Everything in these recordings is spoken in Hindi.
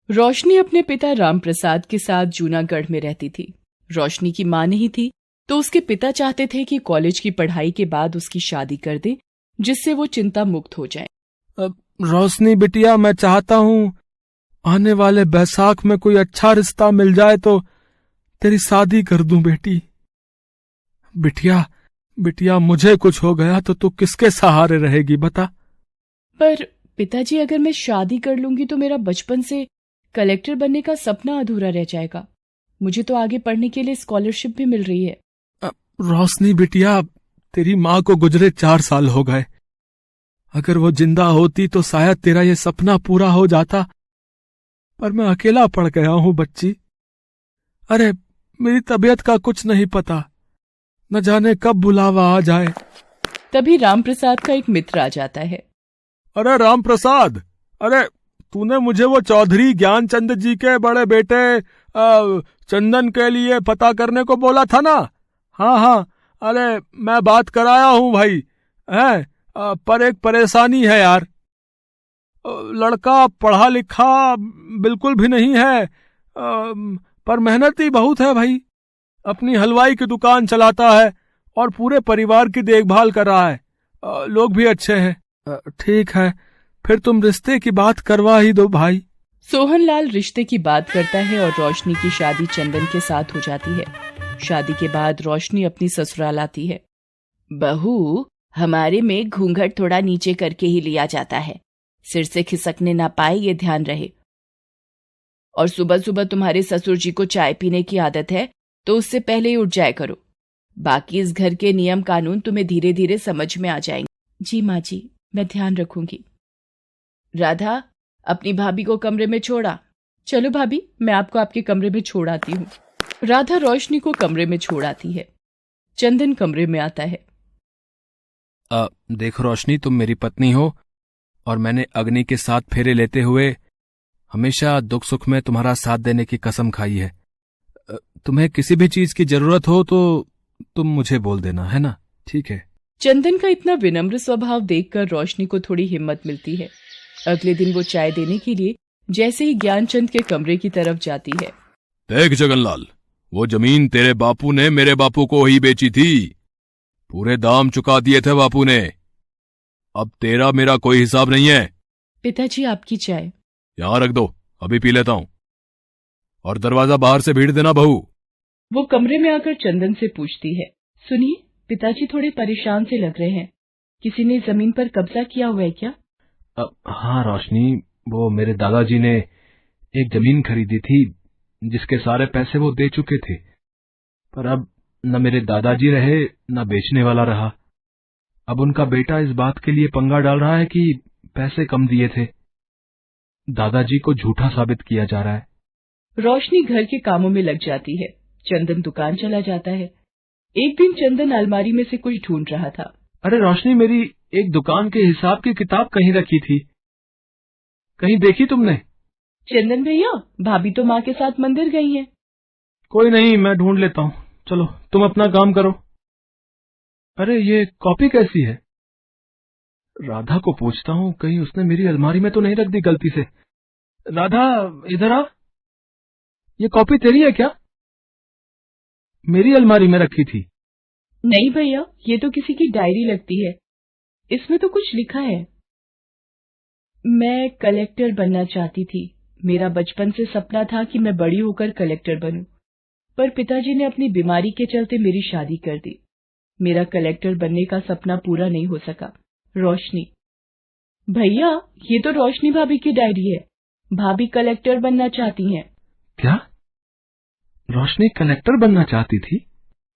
रोशनी अपने पिता रामप्रसाद के साथ जूनागढ़ में रहती थी। रोशनी की मां नहीं थी तो उसके पिता चाहते थे कि कॉलेज की पढ़ाई के बाद उसकी शादी कर दे, जिससे वो चिंता मुक्त हो जाए। रोशनी बिटिया, मैं चाहता हूँ आने वाले बैसाख में कोई अच्छा रिश्ता मिल जाए तो तेरी शादी कर दूं बेटी। बिटिया बिटिया, मुझे कुछ हो गया तो तू किसके सहारे रहेगी बता। पर पिताजी, अगर मैं शादी कर लूंगी तो मेरा बचपन से कलेक्टर बनने का सपना अधूरा रह जाएगा। मुझे तो आगे पढ़ने के लिए स्कॉलरशिप भी मिल रही है। रोशनी बिटिया, तेरी माँ को गुजरे 4 साल हो गए। अगर वो जिंदा होती तो शायद तेरा ये सपना पूरा हो जाता, पर मैं अकेला पड़ गया हूँ बच्ची। अरे मेरी तबीयत का कुछ नहीं पता, न जाने कब बुलावा आ जाए। तभी रामप्रसाद का एक मित्र आ जाता है। अरे रामप्रसाद, अरे तूने मुझे वो चौधरी ज्ञानचंद जी के बड़े बेटे चंदन के लिए पता करने को बोला था ना? हाँ हाँ, अरे मैं बात कराया हूँ भाई। पर एक परेशानी है यार। लड़का पढ़ा लिखा बिल्कुल भी नहीं है, पर मेहनती बहुत है भाई। अपनी हलवाई की दुकान चलाता है और पूरे परिवार की देखभाल कर रहा है। लोग भी अच्छे हैं। ठीक है, फिर तुम रिश्ते की बात करवा ही दो भाई। सोहनलाल रिश्ते की बात करता है और रोशनी की शादी चंदन के साथ हो जाती है। शादी के बाद रोशनी अपनी ससुराल आती है। बहू, हमारे में घूंघट थोड़ा नीचे करके ही लिया जाता है, सिर से खिसकने ना पाए ये ध्यान रहे। और सुबह सुबह तुम्हारे ससुर जी को चाय पीने की आदत है तो उससे पहले ही उठ जाया करो। बाकी इस घर के नियम कानून तुम्हें धीरे धीरे समझ में आ जाएंगे। जी माँ जी, मैं ध्यान रखूंगी। राधा, अपनी भाभी को कमरे में छोड़ा। चलो भाभी, मैं आपको आपके कमरे में छोड़ आती हूँ। राधा रोशनी को कमरे में छोड़ आती है। चंदन कमरे में आता है। देखो रोशनी, तुम मेरी पत्नी हो और मैंने अग्नि के साथ फेरे लेते हुए हमेशा दुख सुख में तुम्हारा साथ देने की कसम खाई है। तुम्हें किसी भी चीज की जरूरत हो तो तुम मुझे बोल देना, है ना? ठीक है। चंदन का इतना विनम्र स्वभाव देखकर रोशनी को थोड़ी हिम्मत मिलती है। अगले दिन वो चाय देने के लिए जैसे ही ज्ञानचंद के कमरे की तरफ जाती है। देख जगनलाल, वो जमीन तेरे बापू ने मेरे बापू को ही बेची थी। पूरे दाम चुका दिए थे बापू ने। अब तेरा मेरा कोई हिसाब नहीं है। पिताजी, आपकी चाय। यहां रख दो, अभी पी लेता हूं। और दरवाजा बाहर से भीड़ देना बहू। वो कमरे में आकर चंदन से पूछती है, सुनिए, पिताजी थोड़े परेशान से लग रहे हैं। किसी ने जमीन पर कब्जा किया हुआ है क्या? हाँ रोशनी, वो मेरे दादाजी ने एक जमीन खरीदी थी जिसके सारे पैसे वो दे चुके थे। पर अब न मेरे दादाजी रहे न बेचने वाला रहा। अब उनका बेटा इस बात के लिए पंगा डाल रहा है कि पैसे कम दिए थे। दादाजी को झूठा साबित किया जा रहा है। रोशनी घर के कामों में लग जाती है। चंदन दुकान चला जाता है। एक दिन चंदन अलमारी में से कुछ ढूंढ रहा था। अरे रोशनी, मेरी एक दुकान के हिसाब की किताब कहीं रखी थी, कहीं देखी तुमने? चंदन भैया, भाभी तो माँ के साथ मंदिर गई हैं। कोई नहीं, मैं ढूंढ लेता हूँ। चलो तुम अपना काम करो। अरे ये कॉपी कैसी है? राधा को पूछता हूँ, कहीं उसने मेरी अलमारी में तो नहीं रख दी गलती से। राधा, इधर आ। ये कॉपी तेरी है क्या? मेरी अलमारी में रखी थी। नहीं भैया, ये तो किसी की डायरी लगती है। इसमें तो कुछ लिखा है। मैं कलेक्टर बनना चाहती थी। मेरा बचपन से सपना था कि मैं बड़ी होकर कलेक्टर बनूं, पर पिताजी ने अपनी बीमारी के चलते मेरी शादी कर दी। मेरा कलेक्टर बनने का सपना पूरा नहीं हो सका। रोशनी। भैया, ये तो रोशनी भाभी की डायरी है। भाभी कलेक्टर बनना चाहती हैं। क्या? रोशनी कलेक्टर बनना चाहती थी?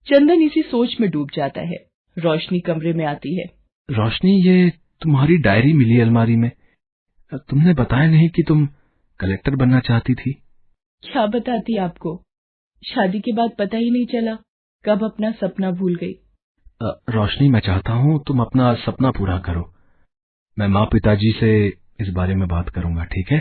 चंदन इसी सोच में डूब जाता है। रोशनी कमरे में आती है। रोशनी, ये तुम्हारी डायरी मिली अलमारी में। तुमने बताया नहीं कि तुम कलेक्टर बनना चाहती थी। क्या बताती आपको? शादी के बाद पता ही नहीं चला कब अपना सपना भूल गई। रोशनी, मैं चाहता हूँ तुम अपना सपना पूरा करो। मैं माँ पिताजी से इस बारे में बात करूंगा, ठीक है?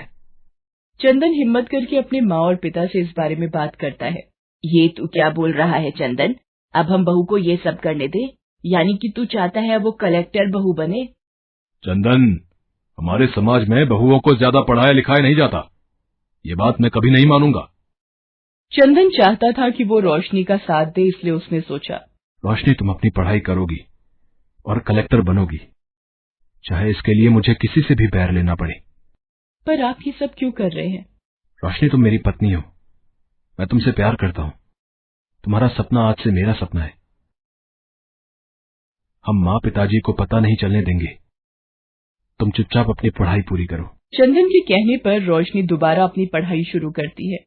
चंदन हिम्मत करके अपने माँ और पिता से इस बारे में बात करता है। ये तू क्या बोल रहा है चंदन? अब हम बहू को ये सब करने दे? यानी कि तू चाहता है वो कलेक्टर बहू बने? चंदन, हमारे समाज में बहुओं को ज्यादा पढ़ाया लिखाया नहीं जाता। ये बात मैं कभी नहीं मानूंगा। चंदन चाहता था कि वो रोशनी का साथ दे, इसलिए उसने सोचा, रोशनी, तुम अपनी पढ़ाई करोगी और कलेक्टर बनोगी, चाहे इसके लिए मुझे किसी से भी बैर लेना पड़े। पर आप ये सब क्यों कर रहे हैं? रोशनी, तुम मेरी पत्नी हो, मैं तुमसे प्यार करता हूं। तुम्हारा सपना आज से मेरा सपना है। हम माँ पिताजी को पता नहीं चलने देंगे। तुम चुपचाप अपनी पढ़ाई पूरी करो। चंदन के कहने पर रोशनी दोबारा अपनी पढ़ाई शुरू करती है।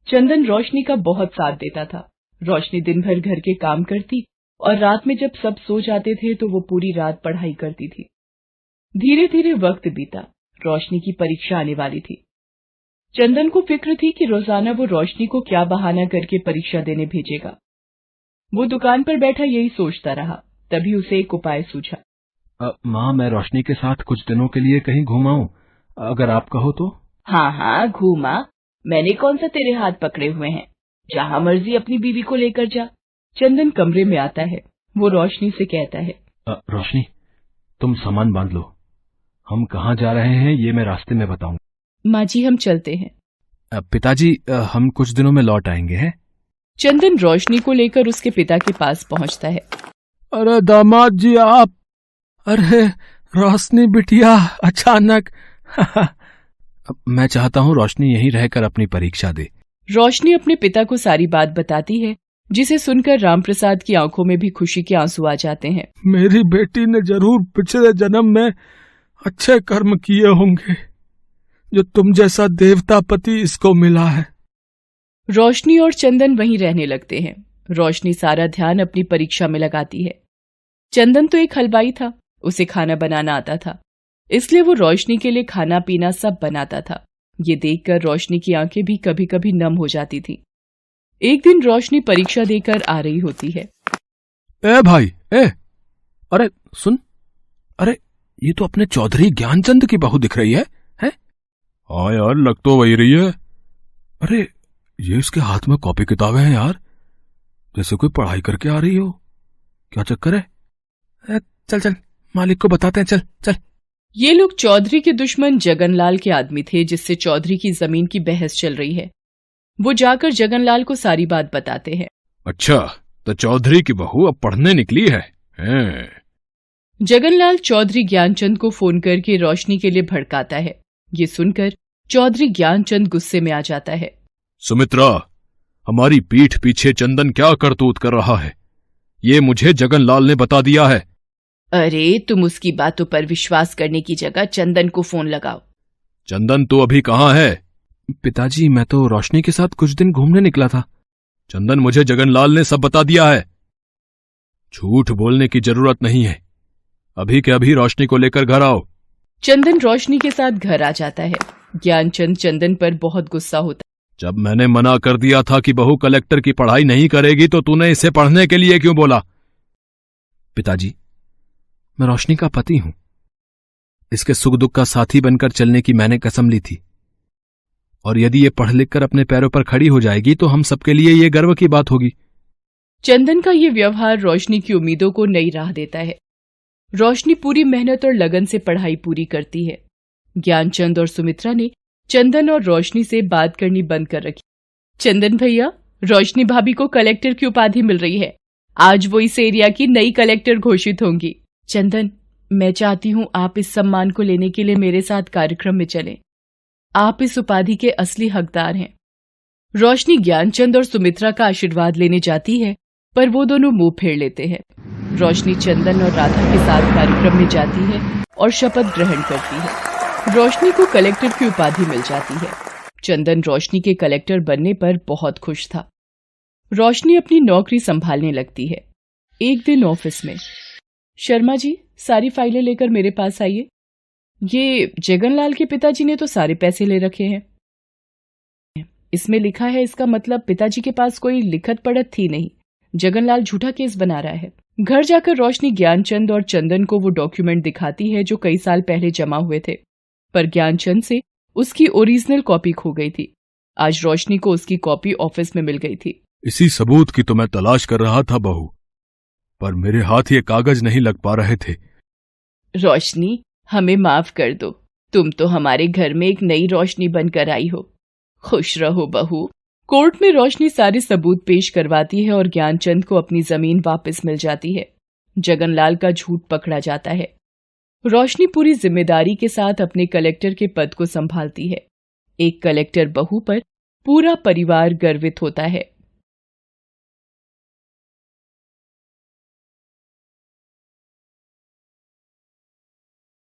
चंदन रोशनी का बहुत साथ देता था। रोशनी दिन भर घर के काम करती और रात में जब सब सो जाते थे तो वो पूरी रात पढ़ाई करती थी। धीरे धीरे वक्त बीता। रोशनी की परीक्षा आने वाली थी। चंदन को फिक्र थी कि रोजाना वो रोशनी को क्या बहाना करके परीक्षा देने भेजेगा। वो दुकान पर बैठा यही सोचता रहा। तभी उसे एक उपाय सूझा। माँ, मैं रोशनी के साथ कुछ दिनों के लिए कहीं घुमाऊं, अगर आप कहो तो। हाँ हाँ, घूमा। मैंने कौन सा तेरे हाथ पकड़े हुए हैं? जहाँ मर्जी अपनी बीवी को लेकर जा। चंदन कमरे में आता है। वो रोशनी से कहता है, रोशनी, तुम सामान बांध लो। हम कहाँ जा रहे हैं ये मैं रास्ते में बताऊंगा। माँ जी, हम चलते हैं। पिताजी, हम कुछ दिनों में लौट आएंगे हैं। चंदन रोशनी को लेकर उसके पिता के पास पहुंचता है। अरे दामाद जी आप, अरे रोशनी बिटिया अचानक। मैं चाहता हूँ रोशनी यहीं रहकर अपनी परीक्षा दे। रोशनी अपने पिता को सारी बात बताती है, जिसे सुनकर रामप्रसाद की आंखों में भी खुशी के आंसू आ जाते हैं। मेरी बेटी ने जरूर पिछले जन्म में अच्छे कर्म किए होंगे, जो तुम जैसा देवता पति इसको मिला है। रोशनी और चंदन वहीं रहने लगते हैं। रोशनी सारा ध्यान अपनी परीक्षा में लगाती है। चंदन तो एक हलवाई था, उसे खाना बनाना आता था, इसलिए वो रोशनी के लिए खाना पीना सब बनाता था। ये देखकर रोशनी की आंखें भी कभी कभी नम हो जाती थी। एक दिन रोशनी परीक्षा देकर आ रही होती है। ए भाई, अरे सुन, अरे ये तो अपने चौधरी ज्ञानचंद की बहू दिख रही है? हाँ यार, लग तो वही रही है। अरे ये इसके हाथ में कॉपी किताबें हैं यार, जैसे कोई पढ़ाई करके आ रही हो। क्या चक्कर है? चल चल, मालिक को बताते हैं, चल चल। ये लोग चौधरी के दुश्मन जगनलाल के आदमी थे, जिससे चौधरी की जमीन की बहस चल रही है। वो जाकर जगनलाल को सारी बात बताते हैं। अच्छा, तो चौधरी की बहू अब पढ़ने निकली है? जगनलाल चौधरी ज्ञानचंद को फोन करके रोशनी के लिए भड़काता है। ये सुनकर चौधरी ज्ञानचंद गुस्से में आ जाता है। सुमित्रा, हमारी पीठ पीछे चंदन क्या करतूत कर रहा है, ये मुझे जगनलाल ने बता दिया है। अरे तुम उसकी बातों पर विश्वास करने की जगह चंदन को फोन लगाओ। चंदन तो अभी कहाँ है? पिताजी, मैं तो रोशनी के साथ कुछ दिन घूमने निकला था। चंदन, मुझे जगनलाल ने सब बता दिया है। झूठ बोलने की जरूरत नहीं है, अभी के अभी रोशनी को लेकर घर आओ। चंदन रोशनी के साथ घर आ जाता है। ज्ञानचंद चंदन पर बहुत गुस्सा होता है। जब मैंने मना कर दिया था कि बहू कलेक्टर की पढ़ाई नहीं करेगी, तो तूने इसे पढ़ने के लिए क्यों बोला? पिताजी, मैं रोशनी का पति हूं। इसके सुख दुख का साथी बनकर चलने की मैंने कसम ली थी, और यदि ये पढ़ लिख कर अपने पैरों पर खड़ी हो जाएगी तो हम सबके लिए ये गर्व की बात होगी। चंदन का ये व्यवहार रोशनी की उम्मीदों को नई राह देता है। रोशनी पूरी मेहनत और लगन से पढ़ाई पूरी करती है। ज्ञानचंद और सुमित्रा ने चंदन और रोशनी से बात करनी बंद कर रखी। चंदन भैया, रोशनी भाभी को कलेक्टर की उपाधि मिल रही है। आज वो इस एरिया की नई कलेक्टर घोषित होंगी। चंदन, मैं चाहती हूँ आप इस सम्मान को लेने के लिए मेरे साथ कार्यक्रम में चलें। आप इस उपाधि के असली हकदार हैं। रोशनी ज्ञानचंद और सुमित्रा का आशीर्वाद लेने जाती है, पर वो दोनों मुंह फेर लेते हैं। रोशनी चंदन और राधा के साथ कार्यक्रम में जाती है और शपथ ग्रहण करती है। रोशनी को कलेक्टर की उपाधि मिल जाती है। चंदन रोशनी के कलेक्टर बनने पर बहुत खुश था। रोशनी अपनी नौकरी संभालने लगती है। एक दिन ऑफिस में, शर्मा जी, सारी फाइलें लेकर मेरे पास आइए। ये जगनलाल के पिताजी ने तो सारे पैसे ले रखे हैं। इसमें लिखा है, इसका मतलब पिताजी के पास कोई लिखत पढ़त थी नहीं। जगनलाल झूठा केस बना रहा है। घर जाकर रोशनी ज्ञानचंद और चंदन को वो डॉक्यूमेंट दिखाती है जो कई साल पहले जमा हुए थे, पर ज्ञानचंद से उसकी ओरिजिनल कॉपी खो गई थी। आज रोशनी को उसकी कॉपी ऑफिस में मिल गई थी। इसी सबूत की तो मैं तलाश कर रहा था बहू, पर मेरे हाथ ये कागज नहीं लग पा रहे थे। रोशनी, हमें माफ कर दो। तुम तो हमारे घर में एक नई रोशनी बनकर आई हो। खुश रहो बहू। कोर्ट में रोशनी सारे सबूत पेश करवाती है और ज्ञानचंद को अपनी जमीन वापस मिल जाती है। जगनलाल का झूठ पकड़ा जाता है। रोशनी पूरी जिम्मेदारी के साथ अपने कलेक्टर के पद को संभालती है। एक कलेक्टर बहू पर पूरा परिवार गर्वित होता है।